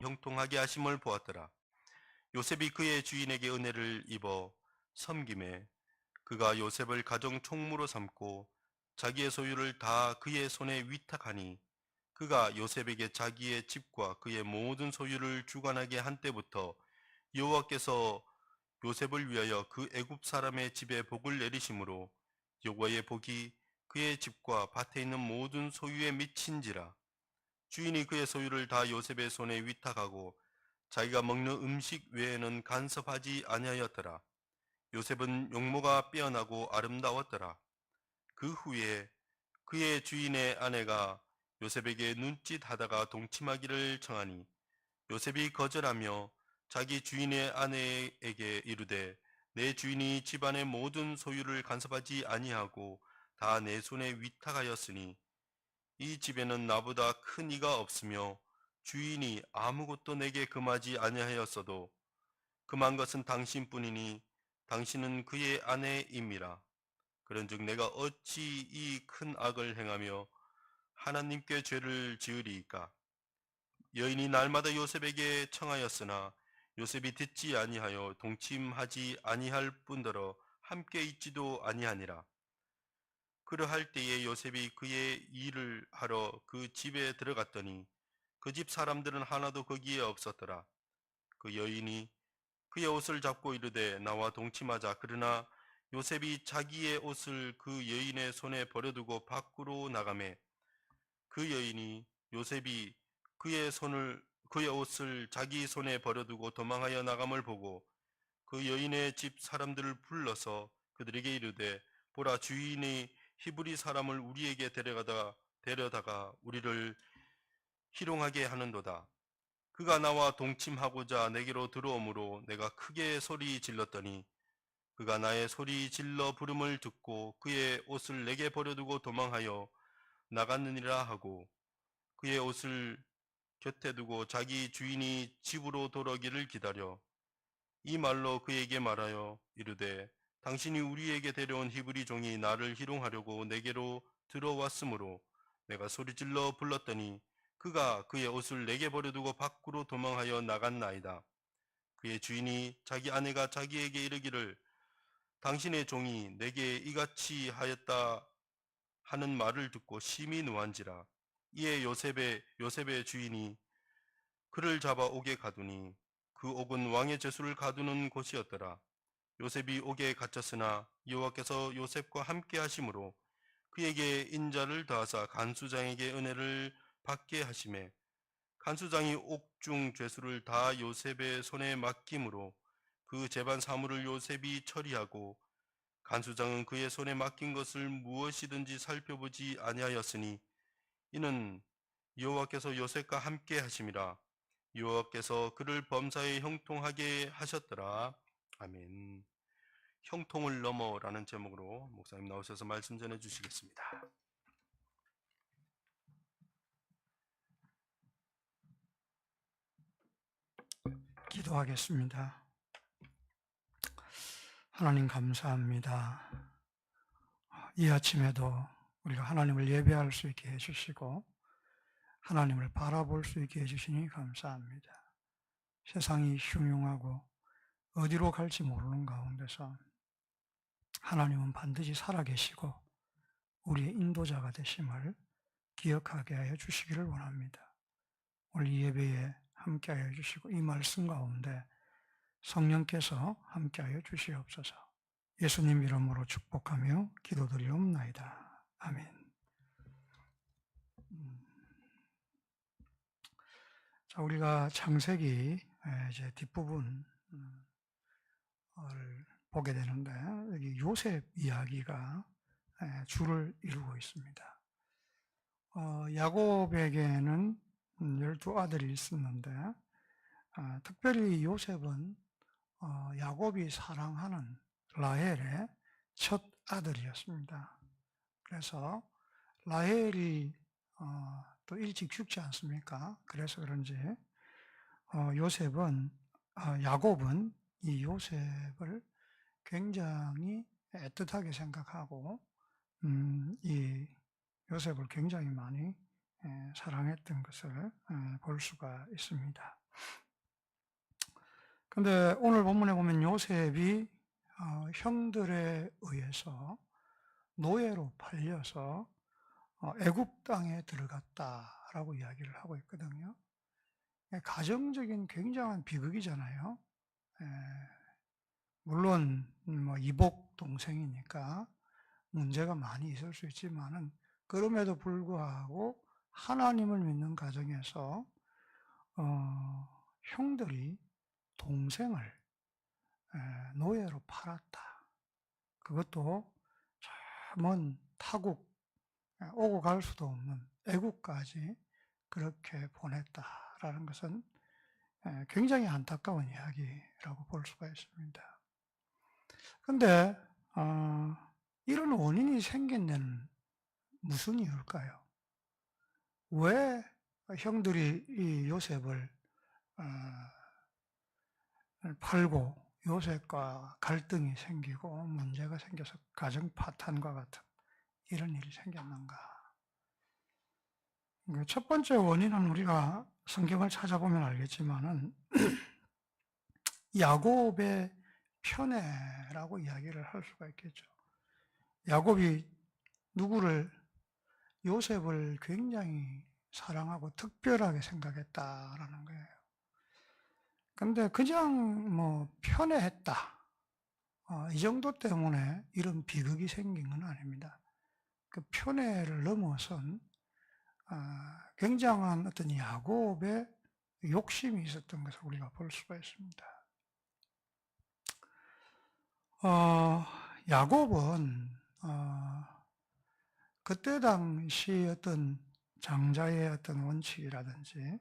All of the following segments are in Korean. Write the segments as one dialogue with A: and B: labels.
A: 형통하게 하심을 보았더라. 요셉이 그의 주인에게 은혜를 입어 섬김에 그가 요셉을 가정 총무로 삼고 자기의 소유를 다 그의 손에 위탁하니 그가 요셉에게 자기의 집과 그의 모든 소유를 주관하게 한 때부터 여호와께서 요셉을 위하여 그 애굽 사람의 집에 복을 내리심으로 여호와의 복이 그의 집과 밭에 있는 모든 소유에 미친지라. 주인이 그의 소유를 다 요셉의 손에 위탁하고 자기가 먹는 음식 외에는 간섭하지 아니하였더라. 요셉은 용모가 빼어나고 아름다웠더라. 그 후에 그의 주인의 아내가 요셉에게 눈짓하다가 동침하기를 청하니 요셉이 거절하며 자기 주인의 아내에게 이르되 내 주인이 집안의 모든 소유를 간섭하지 아니하고 다 내 손에 위탁하였으니 이 집에는 나보다 큰 이가 없으며 주인이 아무것도 내게 금하지 아니하였어도 금한 것은 당신뿐이니 당신은 그의 아내임이라. 그런즉 내가 어찌 이 큰 악을 행하며 하나님께 죄를 지으리이까. 여인이 날마다 요셉에게 청하였으나 요셉이 듣지 아니하여 동침하지 아니할 뿐더러 함께 있지도 아니하니라. 그러할 때에 요셉이 그의 일을 하러 그 집에 들어갔더니 그 집 사람들은 하나도 거기에 없었더라. 그 여인이 그의 옷을 잡고 이르되 나와 동침하자. 그러나 요셉이 자기의 옷을 그 여인의 손에 버려두고 밖으로 나가매 그 여인이 요셉이 그의 옷을 자기 손에 버려두고 도망하여 나감을 보고 그 여인의 집 사람들을 불러서 그들에게 이르되 보라, 주인이 히브리 사람을 우리에게 데려다가 우리를 희롱하게 하는도다. 그가 나와 동침하고자 내게로 들어오므로 내가 크게 소리 질렀더니 그가 나의 소리 질러 부름을 듣고 그의 옷을 내게 버려두고 도망하여 나갔느니라 하고 그의 옷을 곁에 두고 자기 주인이 집으로 돌아오기를 기다려 이 말로 그에게 말하여 이르되 당신이 우리에게 데려온 히브리 종이 나를 희롱하려고 내게로 들어왔으므로 내가 소리질러 불렀더니 그가 그의 옷을 내게 버려두고 밖으로 도망하여 나갔나이다. 그의 주인이 자기 아내가 자기에게 이르기를 당신의 종이 내게 이같이 하였다 하는 말을 듣고 심히 노한지라. 이에 요셉의 주인이 그를 잡아 옥에 가두니 그 옥은 왕의 죄수를 가두는 곳이었더라. 요셉이 옥에 갇혔으나 여호와께서 요셉과 함께 하심으로 그에게 인자를 더하사 간수장에게 은혜를 받게 하심에 간수장이 옥중 죄수를 다 요셉의 손에 맡김으로 그 재반 사물을 요셉이 처리하고 간수장은 그의 손에 맡긴 것을 무엇이든지 살펴보지 아니하였으니 이는 여호와께서 요셉과 함께 하심이라. 여호와께서 그를 범사에 형통하게 하셨더라. 아멘. 형통을 넘어라는 제목으로 목사님 나오셔서 말씀 전해 주시겠습니다.
B: 기도하겠습니다. 하나님 감사합니다. 이 아침에도 우리가 하나님을 예배할 수 있게 해주시고 하나님을 바라볼 수 있게 해주시니 감사합니다. 세상이 흉흉하고 어디로 갈지 모르는 가운데서 하나님은 반드시 살아계시고 우리의 인도자가 되심을 기억하게 하여 주시기를 원합니다. 오늘 이 예배에 함께하여 주시고 이 말씀 가운데 성령께서 함께하여 주시옵소서. 예수님 이름으로 축복하며 기도드리옵나이다. 아멘. 자, 우리가 창세기 이제 뒷부분을 보게 되는데 여기 요셉 이야기가 줄을 이루고 있습니다. 야곱에게는 12아들이 있었는데 특별히 요셉은 야곱이 사랑하는 라헬의 첫 아들이었습니다. 그래서 라헬이 또 일찍 죽지 않습니까? 그래서 그런지 야곱은 이 요셉을 굉장히 애틋하게 생각하고 이 요셉을 굉장히 많이 사랑했던 것을 볼 수가 있습니다. 근데 오늘 본문에 보면 요셉이 형들에 의해서 노예로 팔려서 애굽 땅에 들어갔다라고 이야기를 하고 있거든요. 가정적인 굉장한 비극이잖아요. 에, 물론 뭐 이복 동생이니까 문제가 많이 있을 수 있지만은 그럼에도 불구하고 하나님을 믿는 가정에서 형들이 동생을 노예로 팔았다. 그것도 저 먼 타국, 오고 갈 수도 없는 애국까지 그렇게 보냈다라는 것은 굉장히 안타까운 이야기라고 볼 수가 있습니다. 근데 이런 원인이 생긴 데는 무슨 이유일까요? 왜 형들이 이 요셉을 팔고 요셉과 갈등이 생기고 문제가 생겨서 가정 파탄과 같은 이런 일이 생겼는가? 첫 번째 원인은 우리가 성경을 찾아보면 알겠지만은 야곱의 편애라고 이야기를 할 수가 있겠죠. 야곱이 누구를 요셉을 굉장히 사랑하고 특별하게 생각했다라는 거예요. 근데 그냥 뭐 편애했다. 이 정도 때문에 이런 비극이 생긴 건 아닙니다. 그 편애를 넘어선 굉장한 어떤 야곱의 욕심이 있었던 것을 우리가 볼 수가 있습니다. 야곱은 그때 당시 어떤 장자의 어떤 원칙이라든지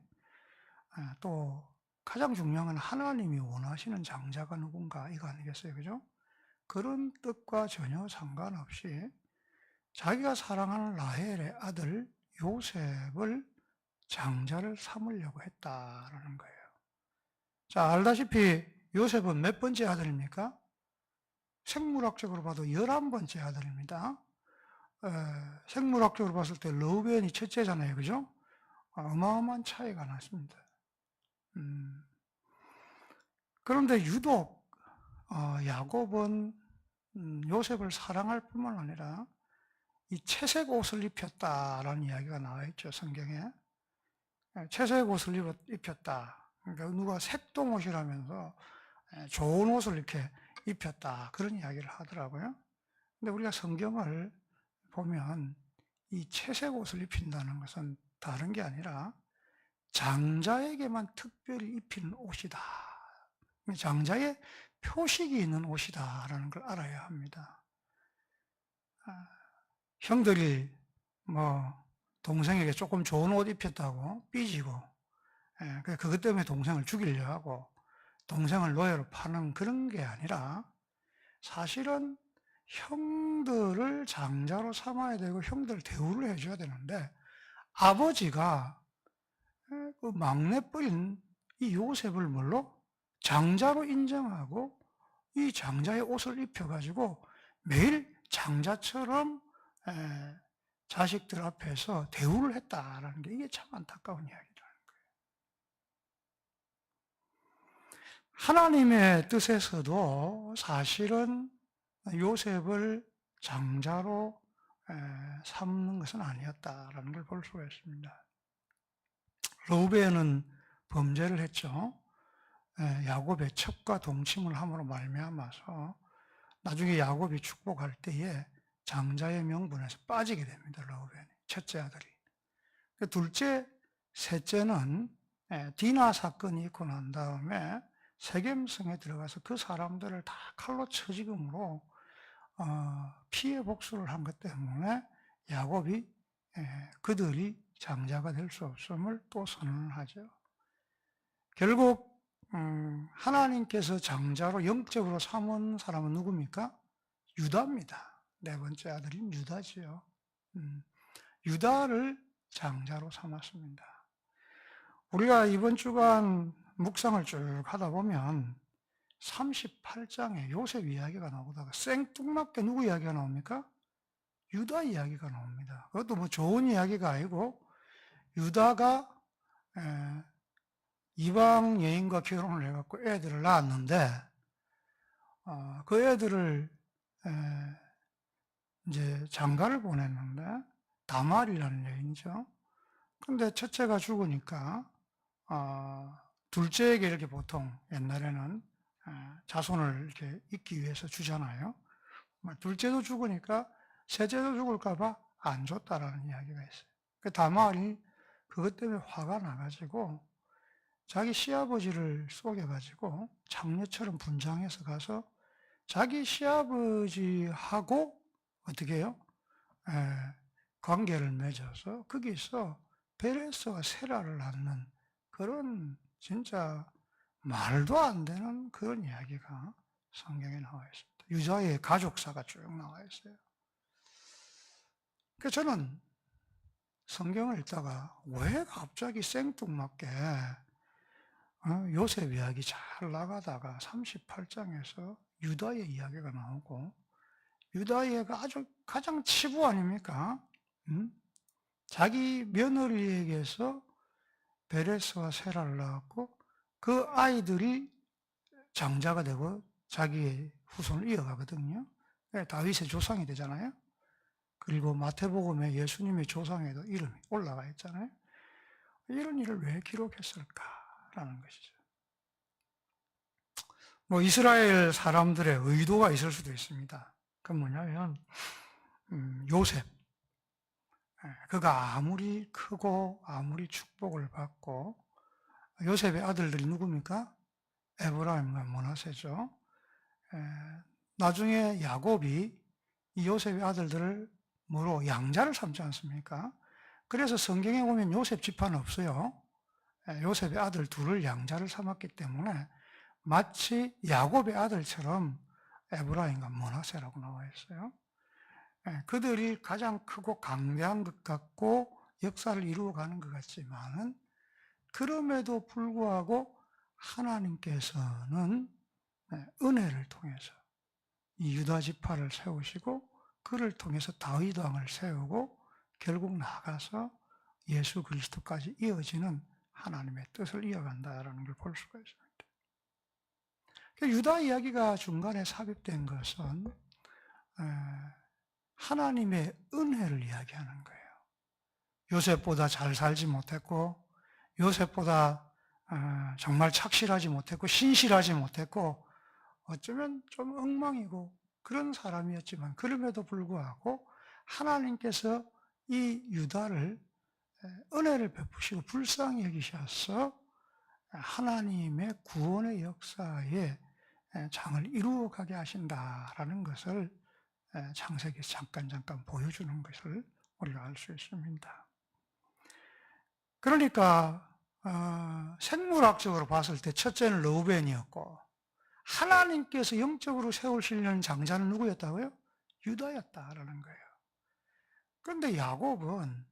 B: 또 가장 중요한 건 하나님이 원하시는 장자가 누군가 이거 아니겠어요, 그죠? 그런 뜻과 전혀 상관없이 자기가 사랑하는 라헬의 아들 요셉을 장자를 삼으려고 했다라는 거예요. 자, 알다시피 요셉은 몇 번째 아들입니까? 생물학적으로 봐도 11번째 아들입니다. 생물학적으로 봤을 때 르우벤이 첫째잖아요, 그죠? 어마어마한 차이가 났습니다. 그런데 유독 야곱은 요셉을 사랑할 뿐만 아니라 이 채색 옷을 입혔다라는 이야기가 나와 있죠, 성경에. 채색 옷을 입혔다. 그러니까 누가 색동옷이라면서 좋은 옷을 이렇게 입혔다. 그런 이야기를 하더라고요. 근데 우리가 성경을 보면 이 채색 옷을 입힌다는 것은 다른 게 아니라 장자에게만 특별히 입히는 옷이다. 장자의 표식이 있는 옷이다라는 걸 알아야 합니다. 형들이 뭐 동생에게 조금 좋은 옷 입혔다고 삐지고 그것 때문에 동생을 죽이려 하고 동생을 노예로 파는 그런 게 아니라 사실은 형들을 장자로 삼아야 되고 형들 대우를 해줘야 되는데 아버지가 그 막내뻘인 이 요셉을 뭘로? 장자로 인정하고 이 장자의 옷을 입혀가지고 매일 장자처럼 자식들 앞에서 대우를 했다라는 게 이게 참 안타까운 이야기라는 거예요. 하나님의 뜻에서도 사실은 요셉을 장자로 삼는 것은 아니었다라는 걸 볼 수가 있습니다. 르우벤은 범죄를 했죠. 야곱의 첩과 동침을 함으로 말미암아서 나중에 야곱이 축복할 때에 장자의 명분에서 빠지게 됩니다. 르우벤이 첫째 아들이. 둘째, 셋째는 디나 사건이 있고 난 다음에 세겜성에 들어가서 그 사람들을 다 칼로 쳐 죽음으로 피해 복수를 한 것 때문에 야곱이 그들이 장자가 될 수 없음을 또 선언하죠. 결국 하나님께서 장자로 영적으로 삼은 사람은 누굽니까? 유다입니다. 네 번째 아들인 유다지요. 유다를 장자로 삼았습니다. 우리가 이번 주간 묵상을 쭉 하다 보면 38장에 요셉 이야기가 나오다가 생뚱맞게 누구 이야기가 나옵니까? 유다 이야기가 나옵니다. 그것도 뭐 좋은 이야기가 아니고 유다가 이방 여인과 결혼을 해갖고 애들을 낳았는데, 그 애들을 이제 장가를 보냈는데, 다말이라는 여인이죠. 근데 첫째가 죽으니까 둘째에게 이렇게 보통 옛날에는 자손을 이렇게 잇기 위해서 주잖아요. 둘째도 죽으니까 셋째도 죽을까봐 안 줬다라는 이야기가 있어요. 그 다말이 그것 때문에 화가 나가지고 자기 시아버지를 속여가지고 장녀처럼 분장해서 가서 자기 시아버지하고 어떻게 해요? 관계를 맺어서 거기서 베레스와 세라를 낳는 그런 진짜 말도 안 되는 그런 이야기가 성경에 나와 있습니다. 유다의 가족사가 쭉 나와 있어요. 그래서 저는 성경을 읽다가 왜 갑자기 생뚱맞게 요셉 이야기 잘 나가다가 38장에서 유다의 이야기가 나오고, 유다의가 아주 가장 치부 아닙니까? 자기 며느리에게서 베레스와 세라를 낳았고 그 아이들이 장자가 되고 자기의 후손을 이어가거든요. 다윗의 조상이 되잖아요. 그리고 마태복음에 예수님의 조상에도 이름이 올라가 있잖아요. 이런 일을 왜 기록했을까라는 것이죠. 뭐 이스라엘 사람들의 의도가 있을 수도 있습니다. 그건 뭐냐면 요셉, 그가 아무리 크고 아무리 축복을 받고, 요셉의 아들들이 누굽니까? 에브라임과 므낫세죠. 나중에 야곱이 이 요셉의 아들들을 뭐로 양자를 삼지 않습니까? 그래서 성경에 보면 요셉 지파는 없어요. 요셉의 아들 둘을 양자를 삼았기 때문에 마치 야곱의 아들처럼 에브라임과 므낫세라고 나와 있어요. 그들이 가장 크고 강대한 것 같고 역사를 이루어가는 것 같지만은, 그럼에도 불구하고 하나님께서는 은혜를 통해서 이 유다 지파를 세우시고 그를 통해서 다윗 왕을 세우고 결국 나아가서 예수 그리스도까지 이어지는 하나님의 뜻을 이어간다라는 걸 볼 수가 있습니다. 유다 이야기가 중간에 삽입된 것은 하나님의 은혜를 이야기하는 거예요. 요셉보다 잘 살지 못했고, 요셉보다 정말 착실하지 못했고, 신실하지 못했고, 어쩌면 좀 엉망이고 그런 사람이었지만, 그럼에도 불구하고 하나님께서 이 유다를 은혜를 베푸시고 불쌍히 여기셔서 하나님의 구원의 역사에 장을 이루어가게 하신다라는 것을 창세기에서 잠깐 보여주는 것을 우리가 알 수 있습니다. 그러니까 생물학적으로 봤을 때 첫째는 르우벤이었고, 하나님께서 영적으로 세우시려는 장자는 누구였다고요? 유다였다라는 거예요. 그런데 야곱은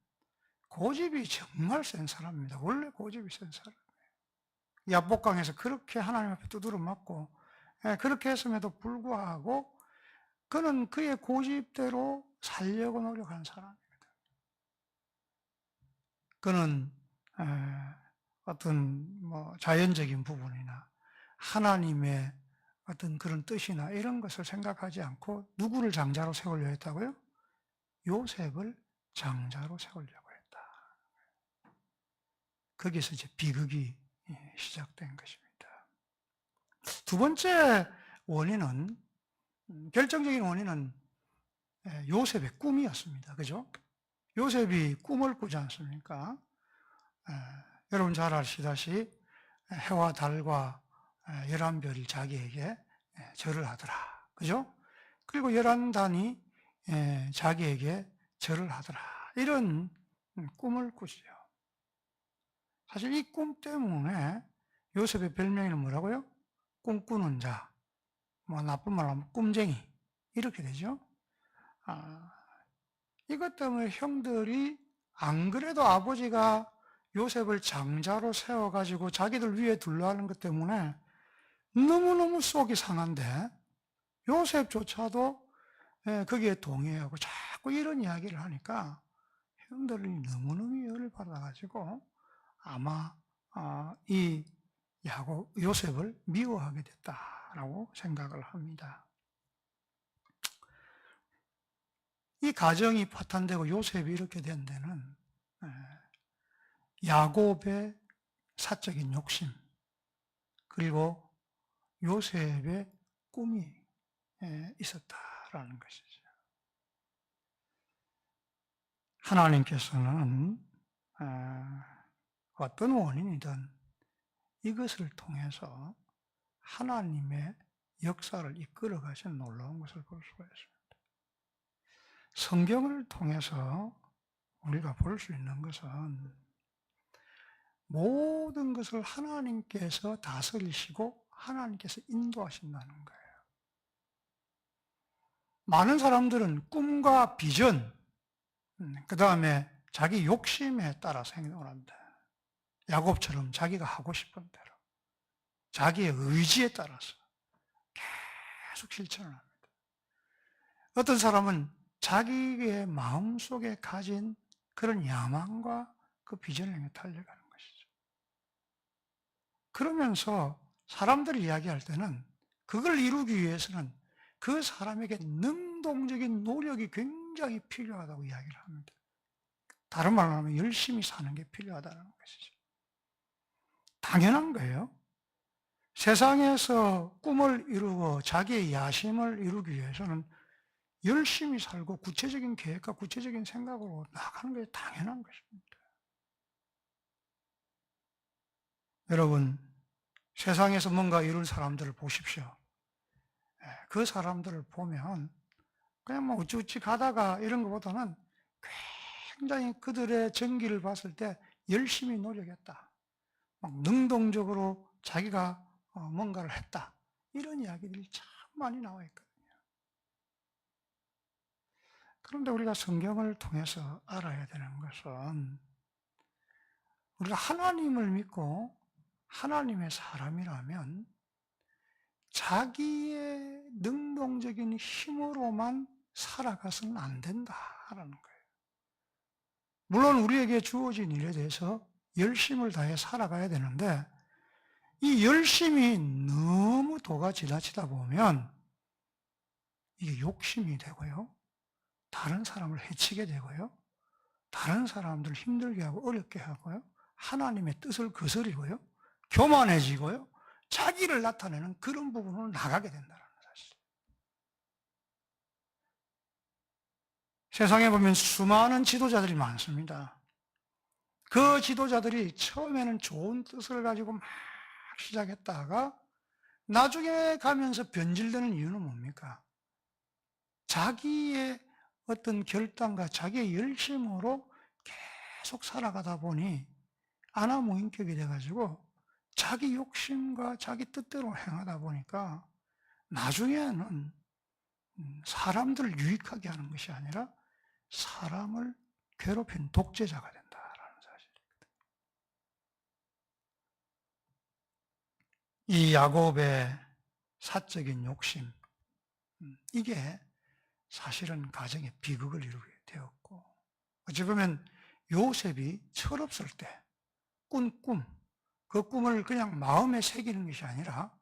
B: 고집이 정말 센 사람입니다. 원래 고집이 센 사람이에요. 야복강에서 그렇게 하나님 앞에 두드려 맞고, 그렇게 했음에도 불구하고 그는 그의 고집대로 살려고 노력한 사람입니다. 그는 어떤 뭐 자연적인 부분이나 하나님의 어떤 그런 뜻이나 이런 것을 생각하지 않고 누구를 장자로 세우려 했다고요? 요셉을 장자로 세우려고 했다. 거기서 이제 비극이 시작된 것입니다. 두 번째 원인은, 결정적인 원인은 요셉의 꿈이었습니다. 그죠? 요셉이 꿈을 꾸지 않습니까? 여러분 잘 아시다시피 해와 달과 11별이 자기에게 절을 하더라. 그죠? 그리고 11단이 자기에게 절을 하더라. 이런 꿈을 꾸죠. 사실 이 꿈 때문에 요셉의 별명이 뭐라고요? 꿈꾸는 자, 뭐 나쁜 말로 하면 꿈쟁이, 이렇게 되죠. 이것 때문에 형들이 안 그래도 아버지가 요셉을 장자로 세워가지고 자기들 위에 둘러하는 것 때문에 너무너무 속이 상한데, 요셉조차도 거기에 동의하고 자꾸 이런 이야기를 하니까 형들이 너무너무 열을 받아가지고 아마 이 요셉을 미워하게 됐다라고 생각을 합니다. 이 가정이 파탄되고 요셉이 이렇게 된 데는 야곱의 사적인 욕심, 그리고 요셉의 꿈이 있었다라는 것이죠. 하나님께서는 어떤 원인이든 이것을 통해서 하나님의 역사를 이끌어 가신 놀라운 것을 볼 수가 있습니다. 성경을 통해서 우리가 볼 수 있는 것은 모든 것을 하나님께서 다스리시고 하나님께서 인도하신다는 거예요. 많은 사람들은 꿈과 비전, 그 다음에 자기 욕심에 따라서 행동을 합니다. 야곱처럼 자기가 하고 싶은 대로, 자기의 의지에 따라서 계속 실천을 합니다. 어떤 사람은 자기의 마음속에 가진 그런 야망과 그 비전을 향해 달려가는 것이죠. 그러면서 사람들이 이야기할 때는 그걸 이루기 위해서는 그 사람에게 능동적인 노력이 굉장히 필요하다고 이야기를 합니다. 다른 말로 하면 열심히 사는 게 필요하다는 것이죠. 당연한 거예요. 세상에서 꿈을 이루고 자기의 야심을 이루기 위해서는 열심히 살고 구체적인 계획과 구체적인 생각으로 나가는 게 당연한 것입니다. 여러분, 세상에서 뭔가 이룰 사람들을 보십시오. 그 사람들을 보면 그냥 뭐 우찌우찌 가다가 이런 것보다는 굉장히 그들의 전기를 봤을 때 열심히 노력했다. 막 능동적으로 자기가 뭔가를 했다. 이런 이야기들이 참 많이 나와 있거든요. 그런데 우리가 성경을 통해서 알아야 되는 것은 우리가 하나님을 믿고 하나님의 사람이라면 자기의 능동적인 힘으로만 살아가서는 안 된다라는 거예요. 물론 우리에게 주어진 일에 대해서 열심을 다해 살아가야 되는데 이 열심이 너무 도가 지나치다 보면 이게 욕심이 되고요. 다른 사람을 해치게 되고요. 다른 사람들을 힘들게 하고 어렵게 하고요. 하나님의 뜻을 거스리고요. 교만해지고요. 자기를 나타내는 그런 부분으로 나가게 된다는 사실. 세상에 보면 수많은 지도자들이 많습니다. 그 지도자들이 처음에는 좋은 뜻을 가지고 막 시작했다가 나중에 가면서 변질되는 이유는 뭡니까? 자기의 어떤 결단과 자기의 열심으로 계속 살아가다 보니 아나무인격이 돼가지고 자기 욕심과 자기 뜻대로 행하다 보니까 나중에는 사람들을 유익하게 하는 것이 아니라 사람을 괴롭힌 독재자가 된다라는 사실입니다. 이 야곱의 사적인 욕심, 이게 사실은 가정의 비극을 이루게 되었고, 어찌 보면 요셉이 철없을 때 꾼 꿈, 그 꿈을 그냥 마음에 새기는 것이 아니라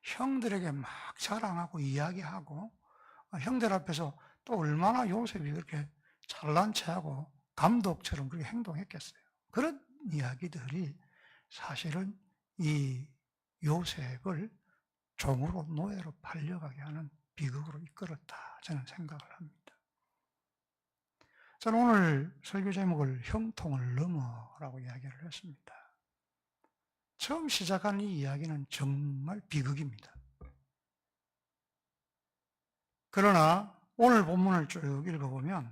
B: 형들에게 막 자랑하고 이야기하고 형들 앞에서 또 얼마나 요셉이 그렇게 잘난 체하고 감독처럼 그렇게 행동했겠어요. 그런 이야기들이 사실은 이 요셉을 종으로 노예로 팔려가게 하는 비극으로 이끌었다 저는 생각을 합니다. 저는 오늘 설교 제목을 형통을 넘어라고 이야기를 했습니다. 처음 시작한 이 이야기는 정말 비극입니다. 그러나 오늘 본문을 쭉 읽어보면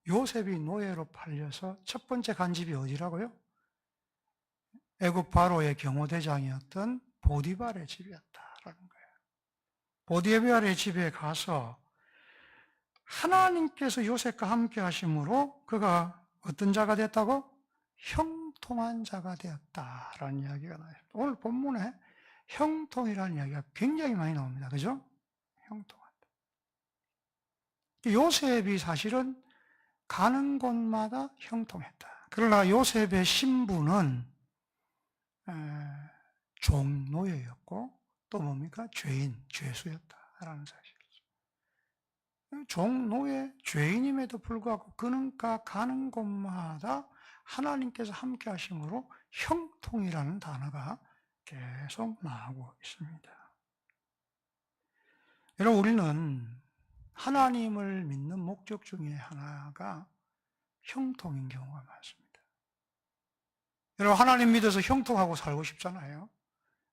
B: 요셉이 노예로 팔려서 첫 번째 간집이 어디라고요? 애굽 바로의 경호대장이었던 보디발의 집이었다라는 거예요. 보디발의 집에 가서 하나님께서 요셉과 함께 하심으로 그가 어떤 자가 됐다고? 형통한 자가 되었다라는 이야기가 나와요. 오늘 본문에 형통이라는 이야기가 굉장히 많이 나옵니다. 그죠? 형통하다. 요셉이 사실은 가는 곳마다 형통했다. 그러나 요셉의 신분은 종노예였고 또 뭡니까? 죄인, 죄수였다라는 사실이죠. 종노예, 죄인임에도 불구하고 그는 가는 곳마다 하나님께서 함께 하심으로 형통이라는 단어가 계속 나오고 있습니다. 여러분, 우리는 하나님을 믿는 목적 중에 하나가 형통인 경우가 많습니다. 여러분, 하나님 믿어서 형통하고 살고 싶잖아요.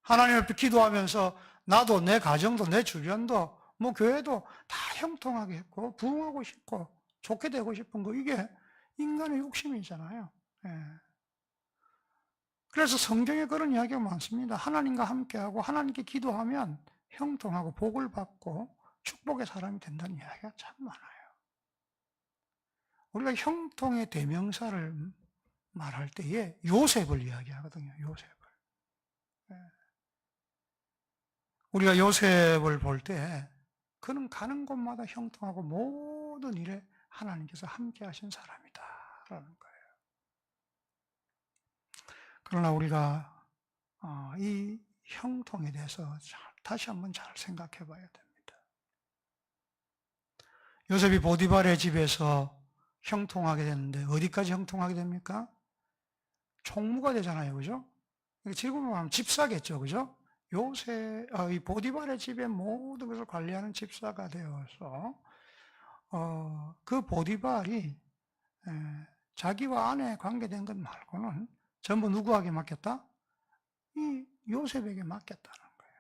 B: 하나님 앞에 기도하면서 나도 내 가정도 내 주변도 뭐 교회도 다 형통하게 했고 부흥하고 싶고 좋게 되고 싶은 거, 이게 인간의 욕심이잖아요. 예. 그래서 성경에 그런 이야기가 많습니다. 하나님과 함께하고 하나님께 기도하면 형통하고 복을 받고 축복의 사람이 된다는 이야기가 참 많아요. 우리가 형통의 대명사를 말할 때에 요셉을 이야기하거든요. 요셉을. 예. 우리가 요셉을 볼 때 그는 가는 곳마다 형통하고 모든 일에 하나님께서 함께 하신 사람이다라는 거예요. 그러나 우리가 이 형통에 대해서 다시 한번 잘 생각해 봐야 됩니다. 요셉이 보디발의 집에서 형통하게 됐는데 어디까지 형통하게 됩니까? 총무가 되잖아요. 그죠? 지금으로 하면 집사겠죠. 그죠? 이 보디발의 집의 모든 것을 관리하는 집사가 되어서 그 보디발이 자기와 아내에 관계된 것 말고는 전부 누구에게 맡겼다? 이 요셉에게 맡겼다는 거예요.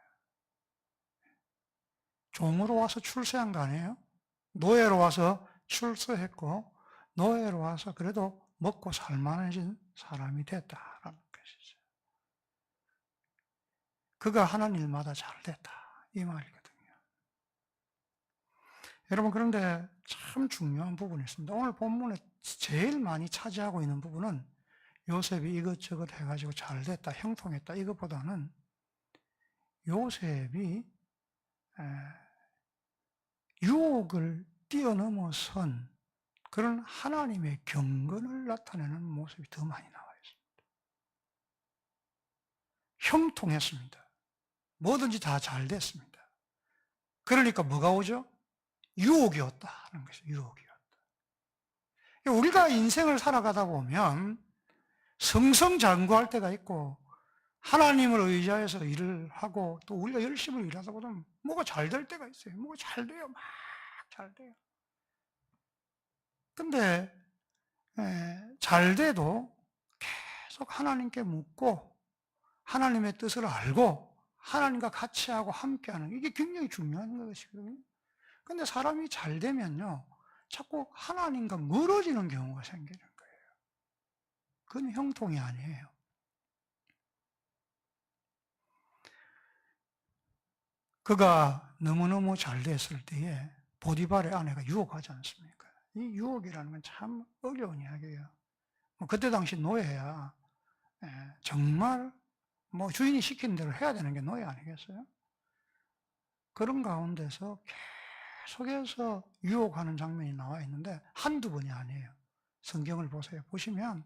B: 종으로 와서 출세한 거 아니에요? 노예로 와서 출세했고 노예로 와서 그래도 먹고 살만해진 사람이 됐다라는 것이죠. 그가 하는 일마다 잘 됐다, 이 말이거든요. 여러분, 그런데 참 중요한 부분이 있습니다. 오늘 본문에 제일 많이 차지하고 있는 부분은 요셉이 이것저것 해가지고 잘 됐다, 형통했다, 이것보다는 요셉이 유혹을 뛰어넘어선 그런 하나님의 경건을 나타내는 모습이 더 많이 나와 있습니다. 형통했습니다. 뭐든지 다 잘 됐습니다. 그러니까 뭐가 오죠? 유혹이 왔다는 것이죠. 유혹이 왔다. 우리가 인생을 살아가다 보면 승승장구할 때가 있고 하나님을 의지해서 일을 하고 또 우리가 열심히 일하다 보면 뭐가 잘 될 때가 있어요. 뭐가 잘 돼요. 막 잘 돼요. 근데 잘 돼도 계속 하나님께 묻고 하나님의 뜻을 알고 하나님과 같이 하고 함께하는, 이게 굉장히 중요한 것이거든요. 근데 사람이 잘 되면요, 자꾸 하나님과 멀어지는 경우가 생기는 거예요. 그건 형통이 아니에요. 그가 너무너무 잘 됐을 때에 보디발의 아내가 유혹하지 않습니까? 이 유혹이라는 건 참 어려운 이야기예요. 그때 당시 노예야 정말 주인이 시키는 대로 해야 되는 게 노예 아니겠어요? 그런 가운데서 계속해서 유혹하는 장면이 나와 있는데 한두 번이 아니에요. 성경을 보세요. 보시면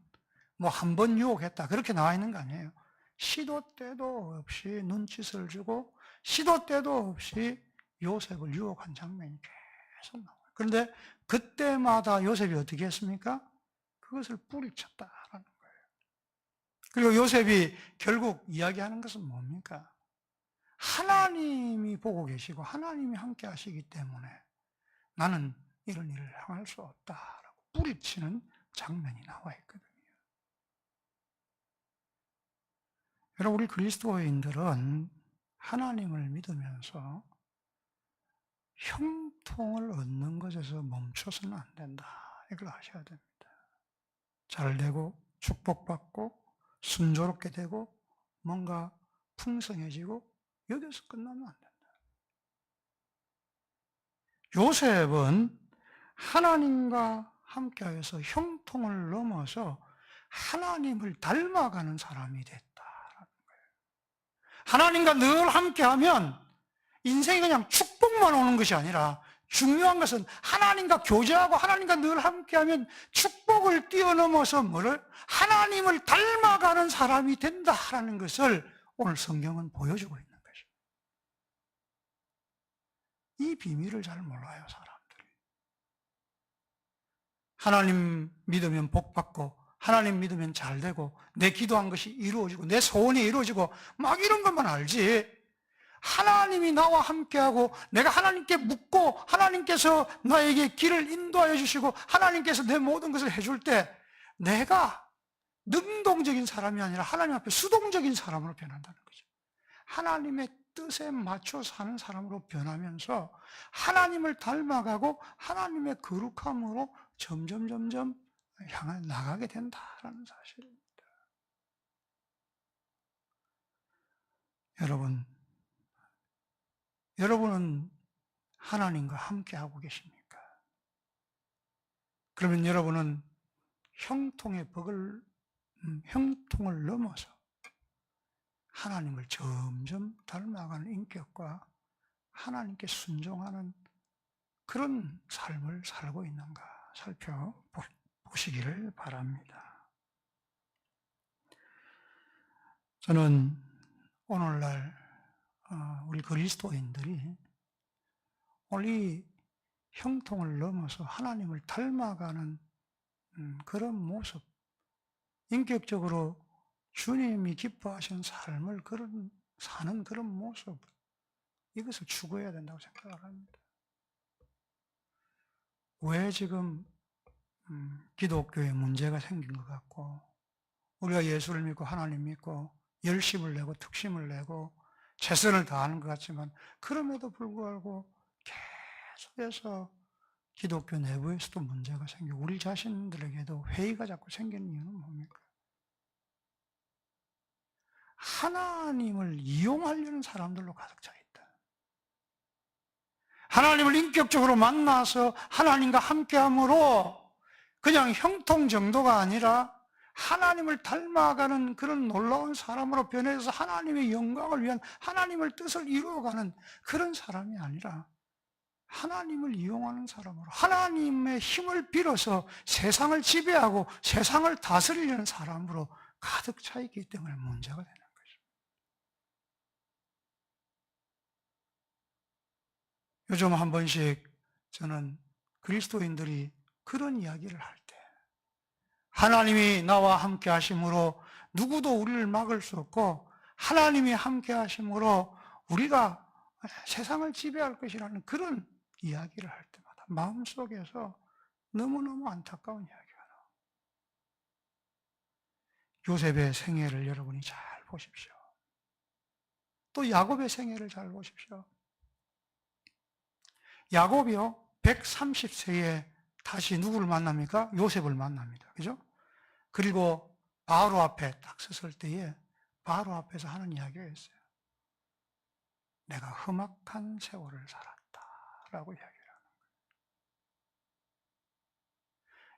B: 한 번 유혹했다 그렇게 나와 있는 거 아니에요. 시도 때도 없이 눈짓을 주고 시도 때도 없이 요셉을 유혹한 장면이 계속 나와요. 그런데 그때마다 요셉이 어떻게 했습니까? 그것을 뿌리쳤다라는 거예요. 그리고 요셉이 결국 이야기하는 것은 뭡니까? 하나님이 보고 계시고 하나님이 함께 하시기 때문에 나는 이런 일을 행할 수 없다라고 뿌리치는 장면이 나와 있거든요. 여러분, 우리 그리스도인들은 하나님을 믿으면서 형통을 얻는 것에서 멈춰서는 안 된다, 이걸 아셔야 됩니다. 잘 되고 축복받고 순조롭게 되고 뭔가 풍성해지고 여기서 끝나면 안 된다. 요셉은 하나님과 함께하여서 형통을 넘어서 하나님을 닮아가는 사람이 됐다라는 거예요. 하나님과 늘 함께하면 인생이 그냥 축복만 오는 것이 아니라 중요한 것은 하나님과 교제하고 하나님과 늘 함께하면 축복을 뛰어넘어서 하나님을 닮아가는 사람이 된다라는 것을 오늘 성경은 보여주고 있는 것입니다. 이 비밀을 잘 몰라요, 사람들이. 하나님 믿으면 복 받고, 하나님 믿으면 잘 되고, 내 기도한 것이 이루어지고, 내 소원이 이루어지고, 막 이런 것만 알지. 하나님이 나와 함께하고, 내가 하나님께 묻고, 하나님께서 나에게 길을 인도하여 주시고, 하나님께서 내 모든 것을 해줄 때, 내가 능동적인 사람이 아니라 하나님 앞에 수동적인 사람으로 변한다는 거죠. 하나님의 뜻에 맞춰 사는 사람으로 변하면서 하나님을 닮아가고 하나님의 거룩함으로 점점 향해 나가게 된다라는 사실입니다. 여러분은 하나님과 함께하고 계십니까? 그러면 여러분은 형통을 넘어서 하나님을 점점 닮아가는 인격과 하나님께 순종하는 그런 삶을 살고 있는가 살펴보시기를 바랍니다. 저는 오늘날 우리 그리스도인들이 오늘 이 형통을 넘어서 하나님을 닮아가는 그런 모습, 인격적으로 주님이 기뻐하시는 삶을 사는 그런 모습, 이것을 추구해야 된다고 생각을 합니다. 왜 지금 기독교에 문제가 생긴 것 같고, 우리가 예수를 믿고 하나님 믿고 열심을 내고 특심을 내고 최선을 다하는 것 같지만, 그럼에도 불구하고 계속해서 기독교 내부에서도 문제가 생기고 우리 자신들에게도 회의가 자꾸 생기는 이유는 뭡니까? 하나님을 이용하려는 사람들로 가득 차 있다. 하나님을 인격적으로 만나서 하나님과 함께함으로 그냥 형통 정도가 아니라 하나님을 닮아가는 그런 놀라운 사람으로 변해서 하나님의 영광을 위한 하나님의 뜻을 이루어가는 그런 사람이 아니라 하나님을 이용하는 사람으로 하나님의 힘을 빌어서 세상을 지배하고 세상을 다스리려는 사람으로 가득 차 있기 때문에 문제가 되는 거죠. 요즘 한 번씩 저는 그리스도인들이 그런 이야기를 할 때, 하나님이 나와 함께 하심으로 누구도 우리를 막을 수 없고 하나님이 함께 하심으로 우리가 세상을 지배할 것이라는 그런 이야기를 할 때마다 마음속에서 너무너무 안타까운 이야기가 나와요. 요셉의 생애를 여러분이 잘 보십시오. 또 야곱의 생애를 잘 보십시오. 야곱이요, 130세에 다시 누구를 만납니까? 요셉을 만납니다. 그죠? 그리고 바로 앞에 딱 섰을 때에 바로 앞에서 하는 이야기가 있어요. 내가 험악한 세월을 살았다 라고 이야기를 하는 거예요.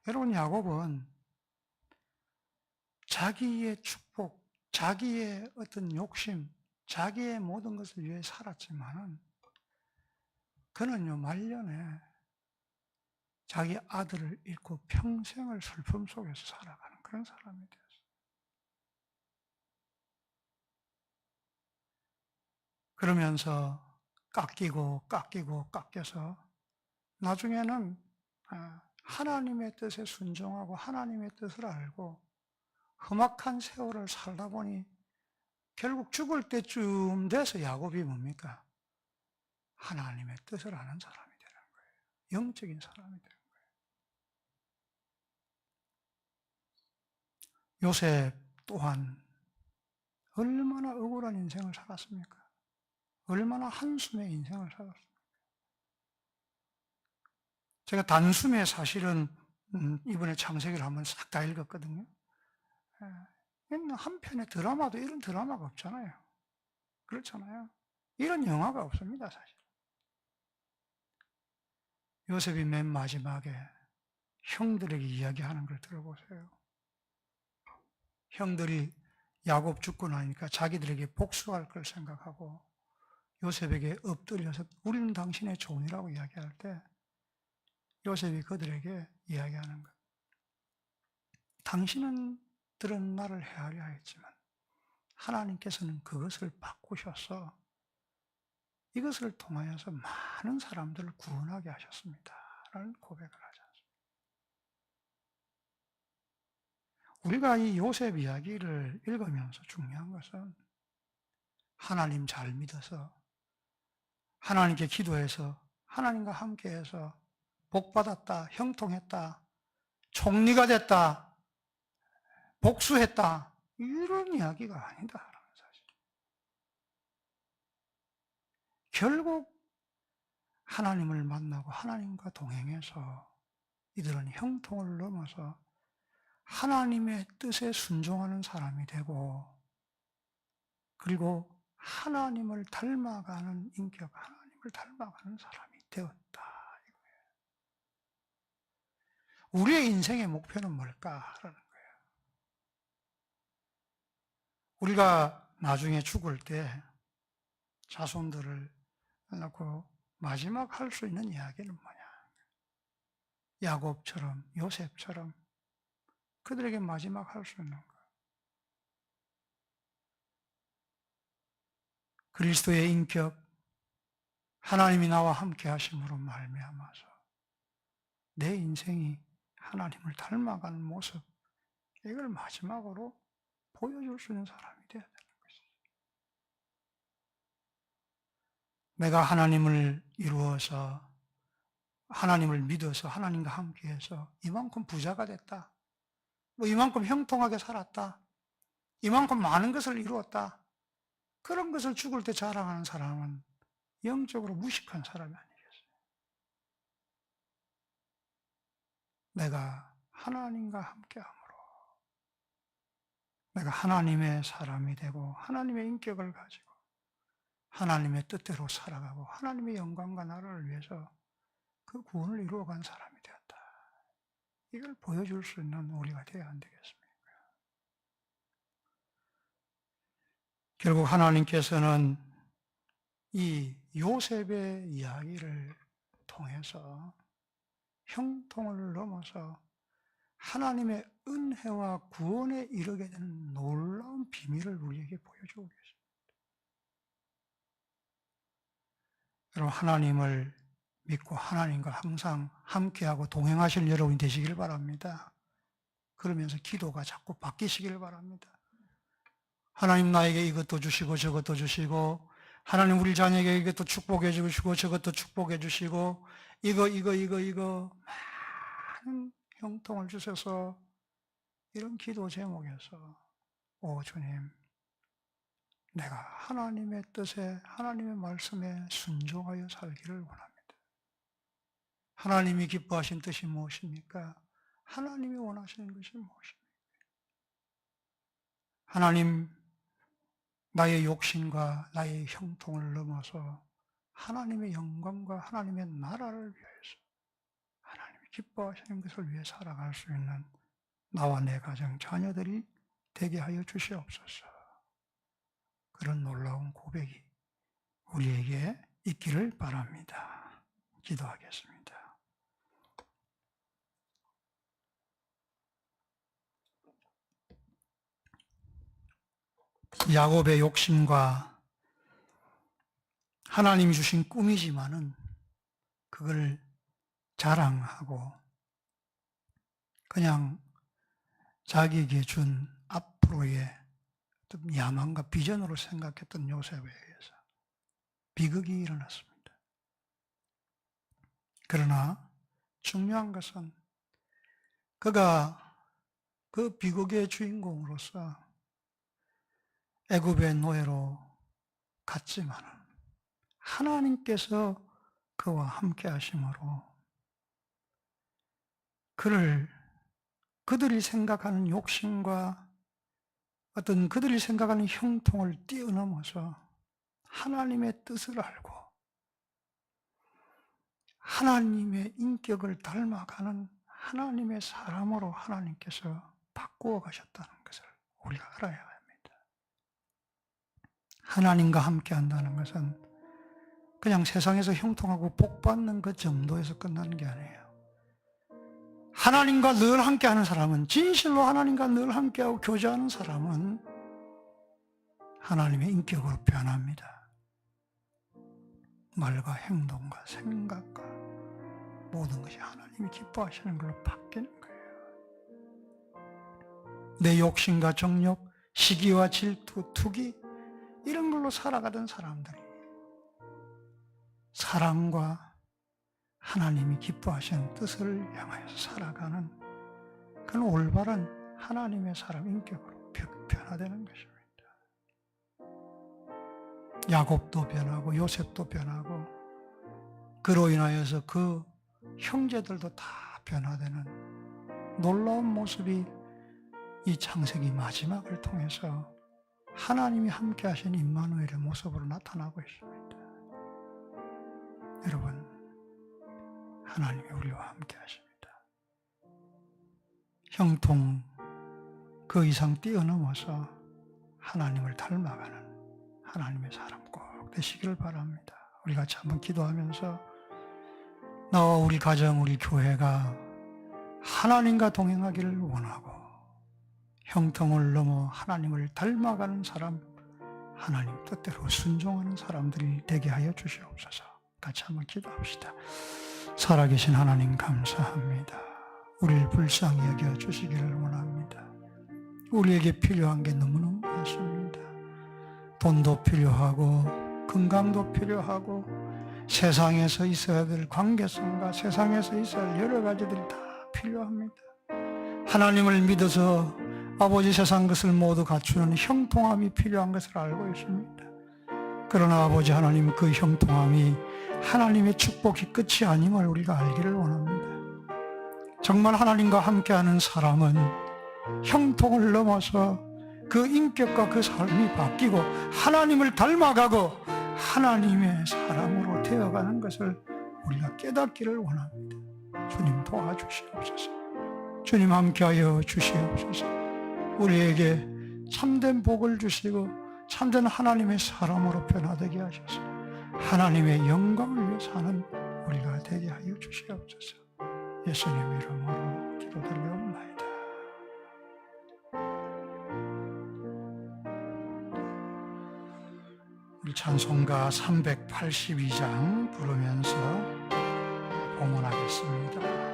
B: 여러분, 야곱은 자기의 축복, 자기의 어떤 욕심, 자기의 모든 것을 위해 살았지만은 그는요, 말년에 자기 아들을 잃고 평생을 슬픔 속에서 살아가는 그런 사람이 되었어요. 그러면서 깎여서 나중에는 하나님의 뜻에 순종하고 하나님의 뜻을 알고 험악한 세월을 살다 보니 결국 죽을 때쯤 돼서 야곱이 뭡니까? 하나님의 뜻을 아는 사람이 되는 거예요. 영적인 사람이 되는 거예요. 요셉 또한 얼마나 억울한 인생을 살았습니까? 얼마나 한숨의 인생을 살았습니까? 제가 단숨에 사실은 이번에 창세기를 한번 싹 다 읽었거든요. 한 편의 드라마도 이런 드라마가 없잖아요. 그렇잖아요. 이런 영화가 없습니다, 사실. 요셉이 맨 마지막에 형들에게 이야기하는 걸 들어보세요. 형들이 야곱 죽고 나니까 자기들에게 복수할 걸 생각하고 요셉에게 엎드려서 우리는 당신의 종이라고 이야기할 때 요셉이 그들에게 이야기하는 것. 당신은 들은 나를 헤아려 했지만 하나님께서는 그것을 바꾸셔서 이것을 통하여서 많은 사람들을 구원하게 하셨습니다. 라는 고백을 하지 않습니다. 우리가 이 요셉 이야기를 읽으면서 중요한 것은 하나님 잘 믿어서 하나님께 기도해서 하나님과 함께해서 복받았다, 형통했다, 총리가 됐다, 복수했다, 이런 이야기가 아니다. 결국 하나님을 만나고 하나님과 동행해서 이들은 형통을 넘어서 하나님의 뜻에 순종하는 사람이 되고, 그리고 하나님을 닮아가는 인격, 하나님을 닮아가는 사람이 되었다. 이거예요. 우리의 인생의 목표는 뭘까라는 거예요. 우리가 나중에 죽을 때 자손들을 놓고 마지막 할 수 있는 이야기는 뭐냐? 야곱처럼, 요셉처럼 그들에게 마지막 할 수 있는 것. 그리스도의 인격, 하나님이 나와 함께 하심으로 말미암아서 내 인생이 하나님을 닮아가는 모습, 이걸 마지막으로 보여줄 수 있는 사람이 되어야 되는 것이죠. 내가 하나님을 이루어서 하나님을 믿어서 하나님과 함께해서 이만큼 부자가 됐다, 이만큼 형통하게 살았다, 이만큼 많은 것을 이루었다, 그런 것을 죽을 때 자랑하는 사람은 영적으로 무식한 사람이 아니겠어요. 내가 하나님과 함께함으로 내가 하나님의 사람이 되고 하나님의 인격을 가지고 하나님의 뜻대로 살아가고 하나님의 영광과 나라를 위해서 그 구원을 이루어간 사람이 되었다. 이걸 보여줄 수 있는 우리가 되어야 안 되겠습니까? 결국 하나님께서는 이 요셉의 이야기를 통해서 형통을 넘어서 하나님의 은혜와 구원에 이르게 되는 놀라운 비밀을 우리에게 보여주고 계십니다. 여러분, 하나님을 믿고 하나님과 항상 함께하고 동행하실 여러분이 되시길 바랍니다. 그러면서 기도가 자꾸 바뀌시길 바랍니다. 하나님 나에게 이것도 주시고 저것도 주시고, 하나님 우리 자녀에게 이것도 축복해 주시고 저것도 축복해 주시고, 이거 많은 형통을 주셔서 이런 기도 제목에서 오 주님, 내가 하나님의 뜻에 하나님의 말씀에 순종하여 살기를 원합니다. 하나님이 기뻐하신 뜻이 무엇입니까? 하나님이 원하시는 것이 무엇입니까? 하나님, 나의 욕심과 나의 형통을 넘어서 하나님의 영광과 하나님의 나라를 위해서 하나님이 기뻐하시는 것을 위해 살아갈 수 있는 나와 내 가정, 자녀들이 되게 하여 주시옵소서. 그런 놀라운 고백이 우리에게 있기를 바랍니다. 기도하겠습니다. 야곱의 욕심과 하나님이 주신 꿈이지만은 그걸 자랑하고 그냥 자기에게 준 앞으로의 어떤 야망과 비전으로 생각했던 요셉에 의해서 비극이 일어났습니다. 그러나 중요한 것은 그가 그 비극의 주인공으로서 애굽의 노예로 갔지만 하나님께서 그와 함께 하심으로 그들이 생각하는 욕심과 어떤 그들이 생각하는 형통을 뛰어넘어서 하나님의 뜻을 알고 하나님의 인격을 닮아가는 하나님의 사람으로 하나님께서 바꾸어 가셨다는 것을 우리가 알아야 합니다. 하나님과 함께 한다는 것은 그냥 세상에서 형통하고 복받는 그 정도에서 끝나는 게 아니에요. 하나님과 늘 함께 하는 사람은, 진실로 하나님과 늘 함께하고 교제하는 사람은 하나님의 인격으로 변합니다. 말과 행동과 생각과 모든 것이 하나님이 기뻐하시는 걸로 바뀌는 거예요. 내 욕심과 정욕, 시기와 질투, 투기 이런 걸로 살아가던 사람들이 사랑과 하나님이 기뻐하시는 뜻을 향하여서 살아가는 그런 올바른 하나님의 사람 인격으로 변화되는 것입니다. 야곱도 변하고 요셉도 변하고 그로 인하여서 그 형제들도 다 변화되는 놀라운 모습이 이 창세기 마지막을 통해서 하나님이 함께 하신 임마누엘의 모습으로 나타나고 있습니다. 여러분, 하나님이 우리와 함께 하십니다. 형통 그 이상 뛰어넘어서 하나님을 닮아가는 하나님의 사람 꼭 되시기를 바랍니다. 우리 같이 한번 기도하면서 나와 우리 가정, 우리 교회가 하나님과 동행하기를 원하고 형통을 넘어 하나님을 닮아가는 사람, 하나님 뜻대로 순종하는 사람들이 되게 하여 주시옵소서. 같이 한번 기도합시다. 살아계신 하나님 감사합니다. 우리를 불쌍히 여겨 주시기를 원합니다. 우리에게 필요한 게 너무너무 많습니다. 돈도 필요하고 건강도 필요하고 세상에서 있어야 될 관계성과 세상에서 있어야 할 여러 가지들이 다 필요합니다. 하나님을 믿어서 아버지 세상 것을 모두 갖추는 형통함이 필요한 것을 알고 있습니다. 그러나 아버지 하나님 그 형통함이 하나님의 축복이 끝이 아님을 우리가 알기를 원합니다. 정말 하나님과 함께하는 사람은 형통을 넘어서 그 인격과 그 삶이 바뀌고 하나님을 닮아가고 하나님의 사람으로 되어가는 것을 우리가 깨닫기를 원합니다. 주님 도와주시옵소서. 주님 함께하여 주시옵소서. 우리에게 참된 복을 주시고 참된 하나님의 사람으로 변화되게 하셔서 하나님의 영광을 위해 사는 우리가 되게 하여 주시옵소서. 예수님 이름으로 기도드리옵나이다. 우리 찬송가 382장 부르면서 봉헌하겠습니다.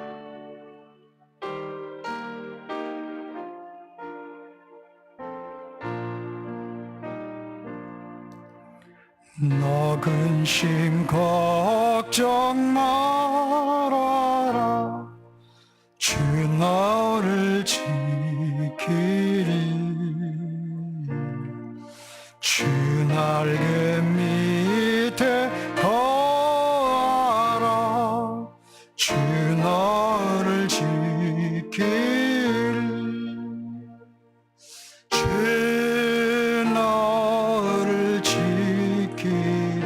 B: 너 근심 걱정 말아라. 주 너를 지키리. 주 날개 밑에 거하라. 주 너를 지키리. 주 너를 지키리.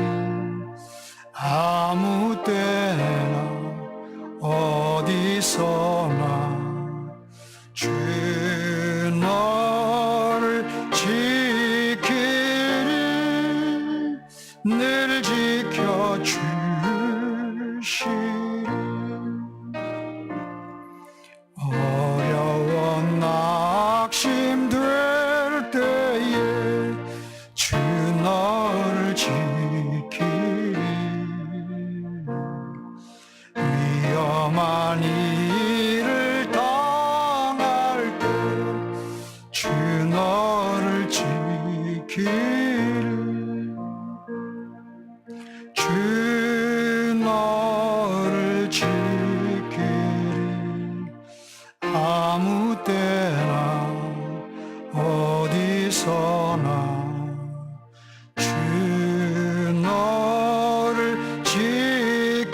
B: 아무 때나 어디서나 주 너를 지키리. 늘 지켜주시리. 어려운 낙심될 때에 주 너를 지키리. 위험한 일을 당할 때 주 너를 지키리. 주 너를 지키리. 아무 때나 어디서나 주 너를 지키리.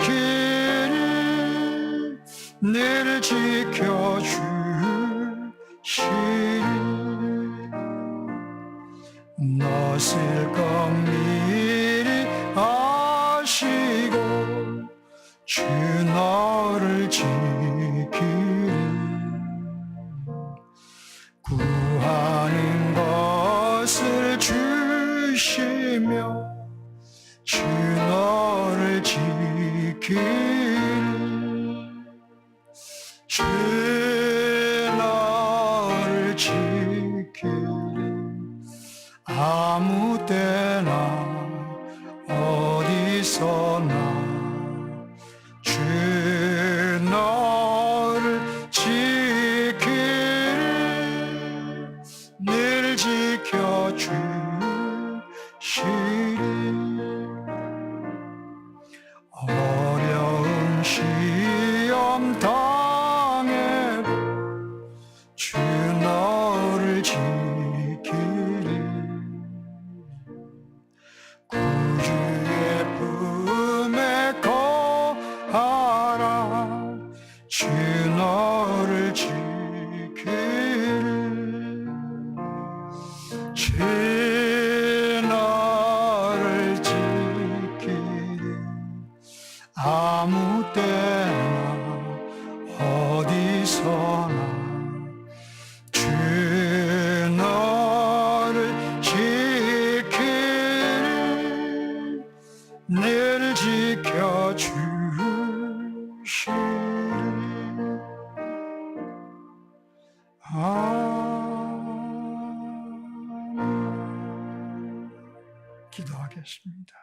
B: 늘 지켜주시리. 너 쓸 것 미리 아시고 주 너를 지키리. 구하는 것을 주시며 주 너를 지키리. 주 너를 지키리. 아무 주의 나를 지키리. 아무 때나 어디서나 주 너를 지키리. 늘 지켜주시리. 기도하겠습니다.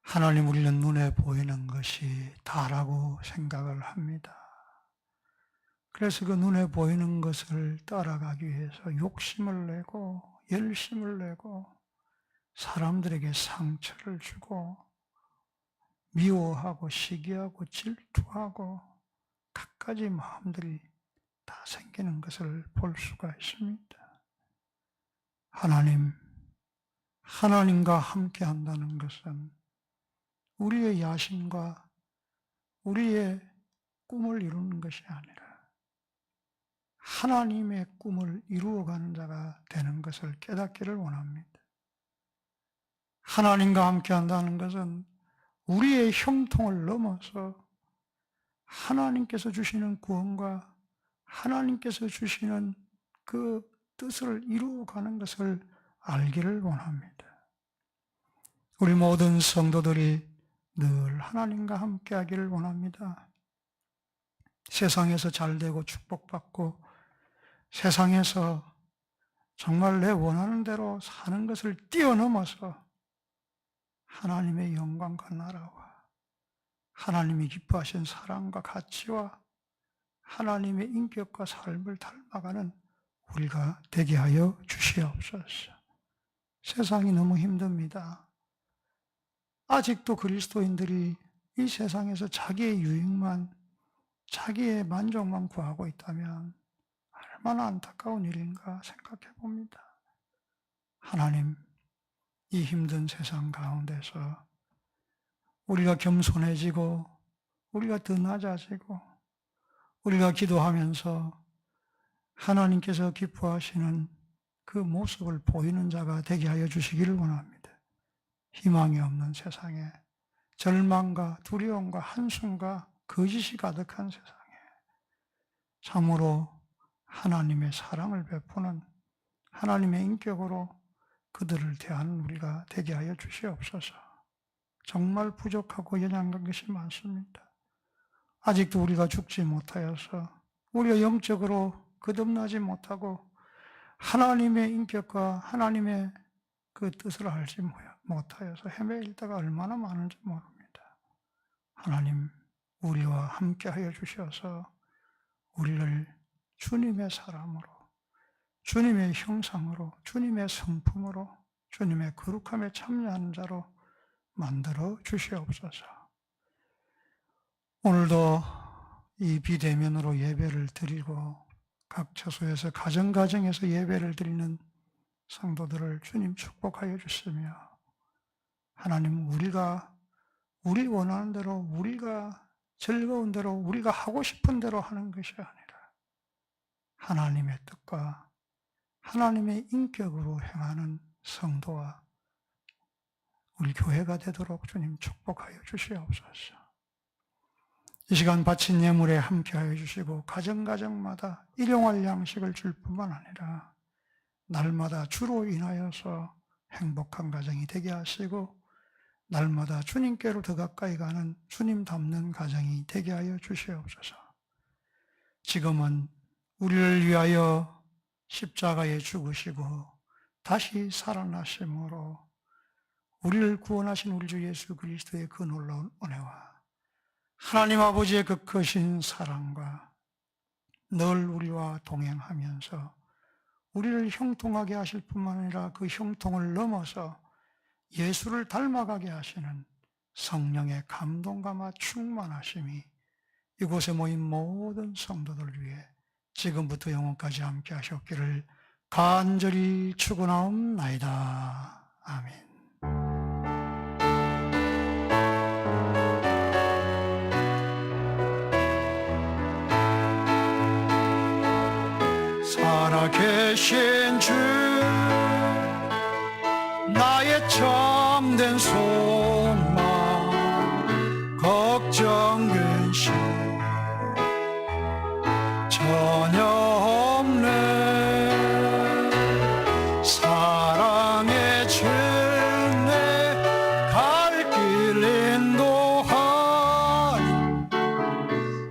B: 하나님, 우리는 눈에 보이는 것이 다라고 생각을 합니다. 그래서 그 눈에 보이는 것을 따라가기 위해서 욕심을 내고 열심을 내고 사람들에게 상처를 주고 미워하고 시기하고 질투하고 갖가지 마음들이 다 생기는 것을 볼 수가 있습니다. 하나님과 함께 한다는 것은 우리의 야심과 우리의 꿈을 이루는 것이 아니라 하나님의 꿈을 이루어가는 자가 되는 것을 깨닫기를 원합니다. 하나님과 함께 한다는 것은 우리의 형통을 넘어서 하나님께서 주시는 구원과 하나님께서 주시는 그 뜻을 이루어가는 것을 알기를 원합니다. 우리 모든 성도들이 늘 하나님과 함께 하기를 원합니다. 세상에서 잘되고 축복받고 세상에서 정말 내 원하는 대로 사는 것을 뛰어넘어서 하나님의 영광과 나라와 하나님이 기뻐하신 사랑과 가치와 하나님의 인격과 삶을 닮아가는 우리가 되게 하여 주시옵소서. 세상이 너무 힘듭니다. 아직도 그리스도인들이 이 세상에서 자기의 유익만, 자기의 만족만 구하고 있다면 얼마나 안타까운 일인가 생각해 봅니다. 하나님, 이 힘든 세상 가운데서 우리가 겸손해지고 우리가 더 낮아지고 우리가 기도하면서 하나님께서 기뻐하시는 그 모습을 보이는 자가 되게 하여 주시기를 원합니다. 희망이 없는 세상에 절망과 두려움과 한숨과 거짓이 가득한 세상에 참으로 하나님의 사랑을 베푸는 하나님의 인격으로 그들을 대하는 우리가 되게 하여 주시옵소서. 정말 부족하고 연약한 것이 많습니다. 아직도 우리가 죽지 못하여서 우리가 영적으로 거듭나지 못하고 하나님의 인격과 하나님의 그 뜻을 알지 못하여서 헤매일 때가 얼마나 많은지 모릅니다. 하나님, 우리와 함께 하여 주셔서 우리를 주님의 사람으로, 주님의 형상으로, 주님의 성품으로, 주님의 거룩함에 참여하는 자로 만들어 주시옵소서. 오늘도 이 비대면으로 예배를 드리고 각 처소에서 가정가정에서 예배를 드리는 성도들을 주님 축복하여 주시며, 하나님, 우리가 우리 원하는 대로, 우리가 즐거운 대로, 우리가 하고 싶은 대로 하는 것이 아니라 하나님의 뜻과 하나님의 인격으로 행하는 성도와 우리 교회가 되도록 주님 축복하여 주시옵소서. 이 시간 바친 예물에 함께하여 주시고 가정가정마다 일용할 양식을 줄 뿐만 아니라 날마다 주로 인하여서 행복한 가정이 되게 하시고 날마다 주님께로 더 가까이 가는 주님 닮는 가정이 되게 하여 주시옵소서. 지금은 우리를 위하여 십자가에 죽으시고 다시 살아나심으로 우리를 구원하신 우리 주 예수 그리스도의 그 놀라운 은혜와 하나님 아버지의 그 크신 사랑과 늘 우리와 동행하면서 우리를 형통하게 하실 뿐만 아니라 그 형통을 넘어서 예수를 닮아가게 하시는 성령의 감동과 충만하심이 이곳에 모인 모든 성도들 위해 지금부터 영원까지 함께 하셨기를 간절히 축원하옵나이다. 아멘. 살아계신 주 나의 참된 소망 걱정 근심 전혀 없네 사랑의 주내 갈 길 인도하니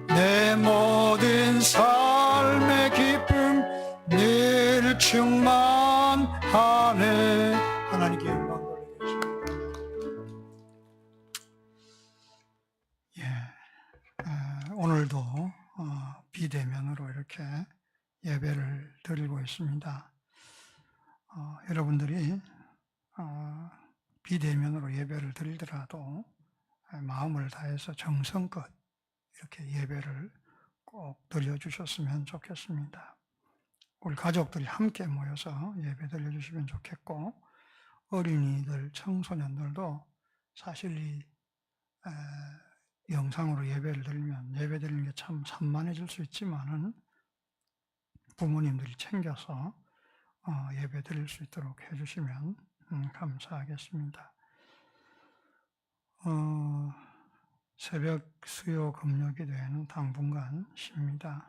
B: 내 모든 삶의 기쁨 늘 충만하네 하나님께 영광 돌리겠습니다. 오늘도 비대면으로 이렇게 예배를 드리고 있습니다. 여러분들이 비대면으로 예배를 드리더라도 마음을 다해서 정성껏 이렇게 예배를 꼭 드려주셨으면 좋겠습니다. 우리 가족들이 함께 모여서 예배 드려주시면 좋겠고 어린이들, 청소년들도 사실 이 영상으로 예배를 드리면 예배 드리는 게 참 산만해질 수 있지만은 부모님들이 챙겨서 예배 드릴 수 있도록 해주시면 감사하겠습니다. 새벽 수요 금요 기도회는 당분간 쉽니다.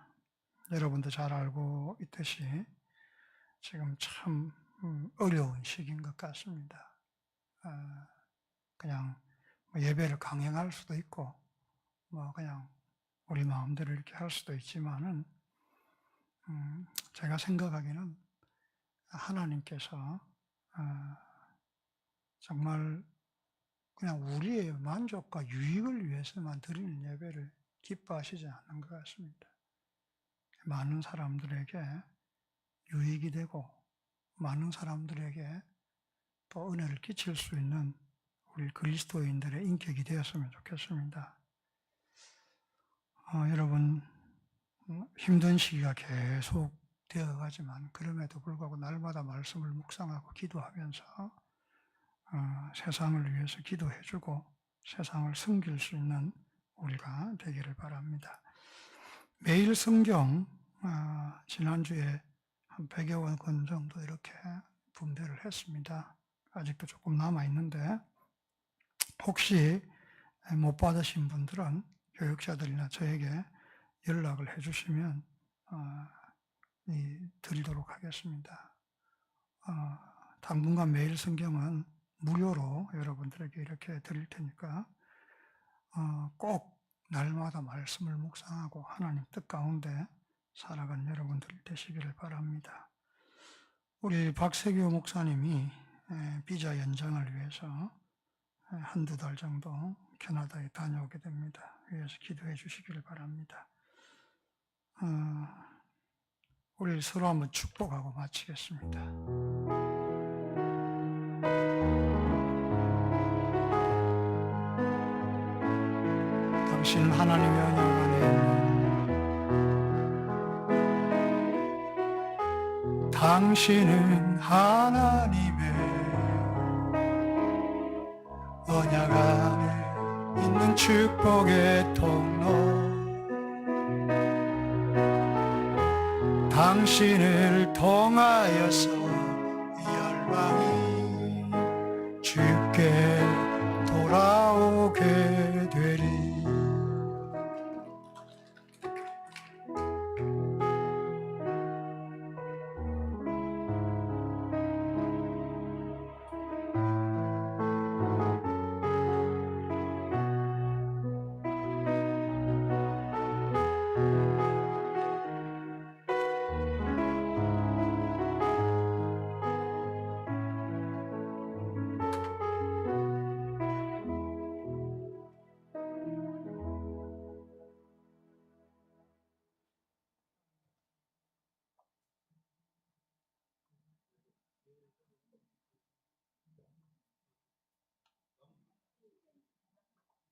B: 여러분도 잘 알고 있듯이 지금 참 어려운 시기인 것 같습니다. 그냥 예배를 강행할 수도 있고 그냥 우리 마음대로 이렇게 할 수도 있지만은 제가 생각하기에는 하나님께서 정말 그냥 우리의 만족과 유익을 위해서만 드리는 예배를 기뻐하시지 않는 것 같습니다. 많은 사람들에게 유익이 되고 많은 사람들에게 또 은혜를 끼칠 수 있는 우리 그리스도인들의 인격이 되었으면 좋겠습니다. 여러분 힘든 시기가 계속 되어가지만 그럼에도 불구하고 날마다 말씀을 묵상하고 기도하면서 세상을 위해서 기도해주고 세상을 섬길 수 있는 우리가 되기를 바랍니다. 매일 성경 지난주에 한 100여 권 정도 이렇게 분배를 했습니다. 아직도 조금 남아있는데 혹시 못 받으신 분들은 교육자들이나 저에게 연락을 해주시면 드리도록 하겠습니다. 당분간 매일 성경은 무료로 여러분들에게 이렇게 드릴 테니까 꼭 날마다 말씀을 묵상하고 하나님 뜻 가운데 살아가는 여러분들 되시기를 바랍니다. 우리 박세교 목사님이 비자 연장을 위해서 한두 달 정도 캐나다에 다녀오게 됩니다. 위해서 기도해 주시기를 바랍니다. 우리 서로 한번 축복하고 마치겠습니다. 당신 하나님의 은혜 안에 당신은 하나님의 언약 안에 있는 축복의 통로 당신을 통하여서 열방이 주께